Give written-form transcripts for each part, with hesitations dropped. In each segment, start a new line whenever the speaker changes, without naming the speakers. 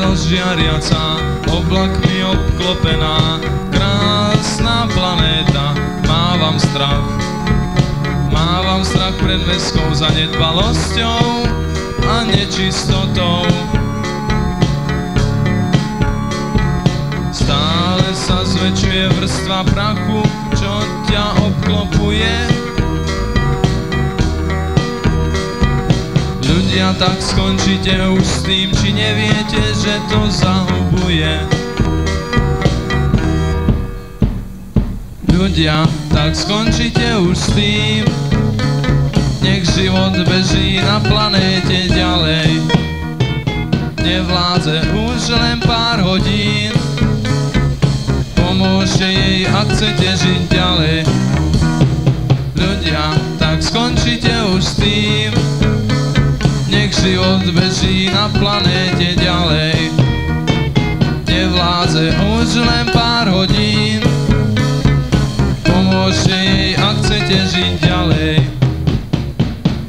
Neho žiariaca, oblakmi obklopená, krásna planéta. Mávam strach pred mestskou zanedbalosťou a nečistotou. Stále sa zväčšuje vrstva prachu, čo ťa obklopuje. Ľudia, tak skončite už s tým, či neviete, že to zahubuje. Ľudia, tak skončite už s tým, nech život beží na planéte ďalej. Nevládze už len pár hodín, pomôžte jej, ak chcete žiť ďalej. Ľudia, tak skončite už s tým, nech život beží na planéte ďalej. Nevládze už len pár hodín, pomôžte jej, ak chcete žiť ďalej.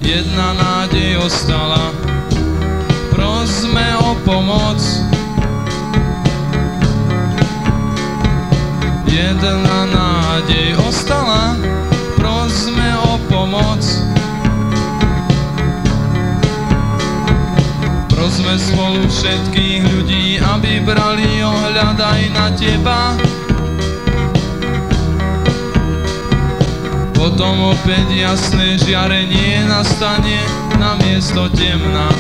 Jedna nádej ostala, prosme o pomoc. Jedna nádej ostala, prosme o pomoc. Prosme spolu všetkých ľudí, aby brali ohľad aj na teba. Potom opäť jasné žiarenie nastane namiesto temna.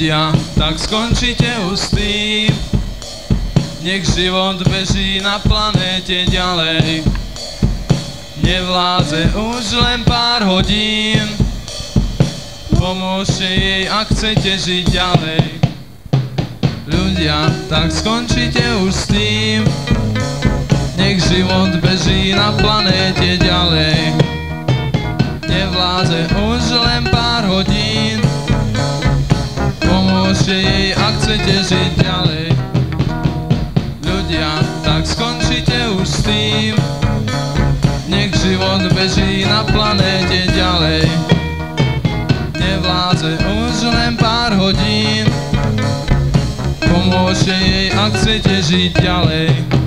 Ľudia, tak skončite už s tým, nech život beží na planéte ďalej. Nevládze už len pár hodín, pomôžte jej, ak chcete žiť ďalej. Ľudia, tak skončite už s tým, nech život beží na planéte ďalej. Nevládze už len pár hodín, pomôžte jej, ak chcete žiť ďalej. Ľudia, tak skončite už s tým, nech život beží na planéte ďalej. Nevládze už len pár hodín, pomôžte jej, ak chcete žiť ďalej.